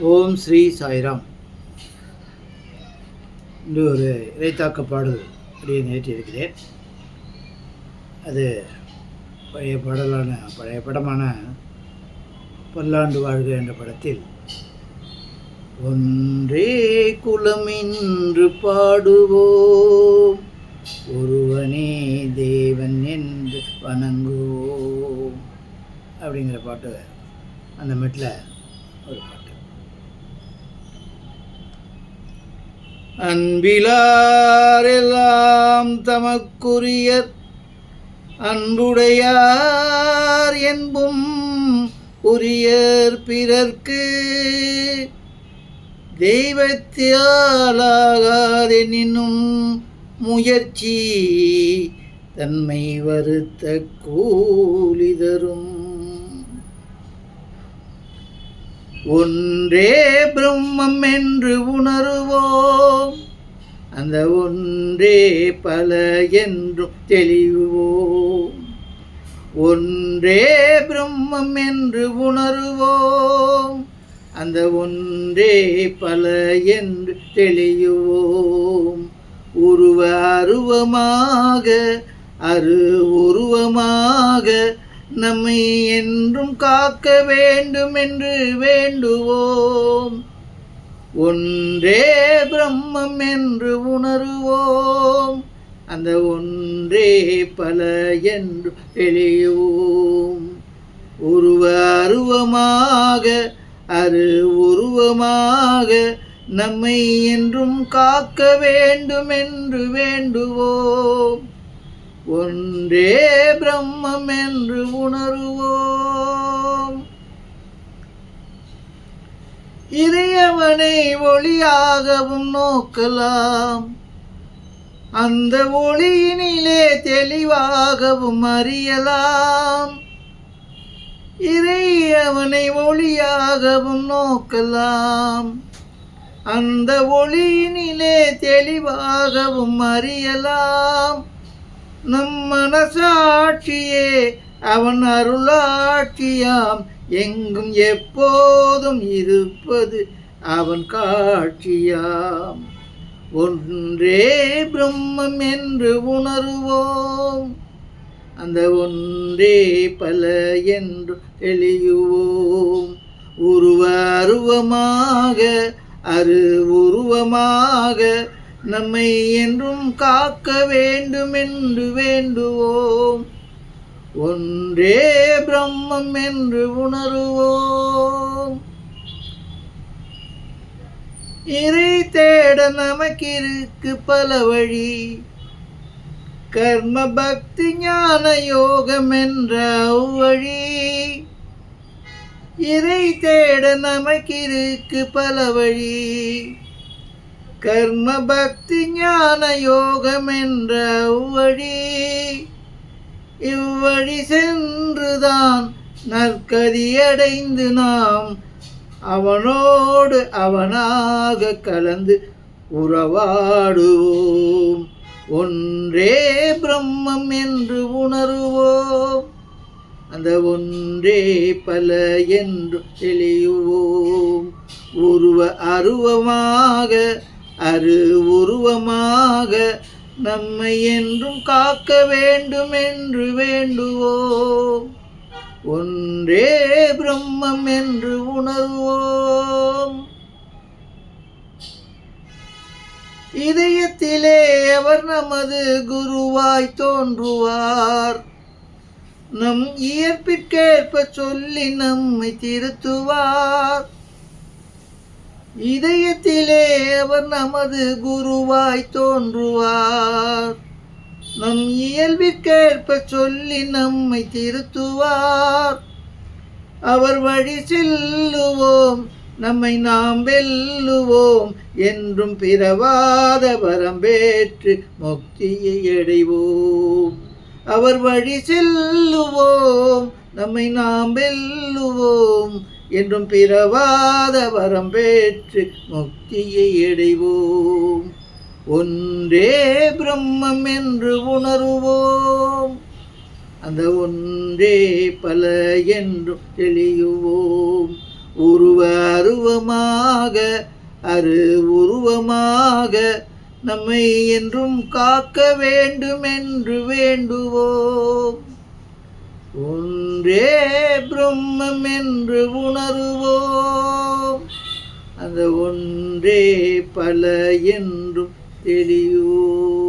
ஓம் ஸ்ரீ சாய்ராம். இன்று ஒரு இறைத்தாக்க பாடல் அப்படியே நேற்றிருக்கிறேன். அது பழைய படமான பல்லாண்டு வாழ்க என்ற படத்தில் ஒன்றே குலமின்று பாடுவோம், ஒருவனே தேவன் என்று வணங்குவோம் அப்படிங்கிற பாட்டு, அந்த மெட்டில் ஒரு பாட்டு. அன்பிலாரெல்லாம் தமக்குரிய அன்புடையார் என்பும் உரியர் பிறர்க்கு தெய்வத்தியாலாகாதெனினும் முயற்சி தன்மை வருத்த கூலி தரும். ஒன்றே பிரம்மம் என்று உணருவோம், அந்த ஒன்றே பல என்றும் தெளிவோம். ஒன்றே பிரம்மம் என்று உணருவோம், அந்த ஒன்றே பல என்று தெளிவோம். உருவ அருவமாக அரு உருவமாக நம்மை என்றும் காக்க வேண்டும் என்று வேண்டுவோம். ஒன்றே பிரம்மம் என்று உணருவோம், அந்த ஒன்றே பல என்று தெளிவோம். உருவ அருவமாக அரு உருவமாக நம்மை என்றும் காக்க வேண்டும் என்று வேண்டுவோம். ஒன்றே பிரம்மம் என்று உணருவோம். இறையவனை ஒளியாகவும் நோக்கலாம், அந்த ஒளியினிலே தெளிவாகவும் அறியலாம். இறையவனை ஒளியாகவும் நோக்கலாம், அந்த ஒளியினிலே தெளிவாகவும் அறியலாம். நம் மனசாட்சியே அவன் அருளாட்சியாம், எங்கும் எப்போதும் இருப்பது அவன் காட்சியாம். ஒன்றே பிரம்மம் என்று உணருவோம், அந்த ஒன்றே பல என்று தெளிவோம். உருவ அருவமாக அரு உருவமாக நம்மை என்றும் காக்க வேண்டும் என்று வேண்டுவோம். ஒன்றே பிரம்மம் என்று உணருவோம். இறை தேட நமக்கிருக்கு பல வழி, கர்ம பக்தி ஞான யோகம் என்ற வழி. இறை தேட நமக்கிருக்கு பல வழி, கர்ம பக்தி ஞான யோகம் என்ற வழி. இவ்வழி சென்றுதான் நற்கதியடைந்து நாம் அவனோடு அவனாக கலந்து உறவாடுவோம். ஒன்றே பிரம்மம் என்று உணருவோம், அந்த ஒன்றே பல என்று தெளிவோம். உருவ அருவமாக அரு உருவமாக நம்மை என்றும் காக்க வேண்டும் என்று வேண்டுவோம். ஒன்றே பிரம்மம் என்று உணர்வோம். இதயத்திலே அவர் நமது குருவாய் தோன்றுவார், நம் இயற்பிற்கேற்ப சொல்லி நம்மை திருத்துவார். இதயத்திலே அவர் நமது குருவாய் தோன்றுவார், நம் இயல்பிற்கேற்ப சொல்லி நம்மை திருத்துவார். அவர் வழி செல்லுவோம், நம்மை நாம் வெல்லுவோம், என்றும் பிறவாத வரம்பேற்று முக்தியை அடைவோம். அவர் வழி செல்லுவோம், நம்மை நாம் வெல்லுவோம், என்றும் பிறவாத வரம் பெற்று முக்தியை அடைவோம். ஒன்றே பிரம்மம் என்று உணருவோம், அந்த ஒன்றே பல என்றும் தெளியுவோம். உருவ அருவமாக அரு உருவமாக நம்மை என்றும் காக்க வேண்டும் என்று வேண்டுவோம். ஒன்றே பிரம்மம் என்று உணருவோம். அந்த ஒன்றே பல என்றும் தெளிவோம்.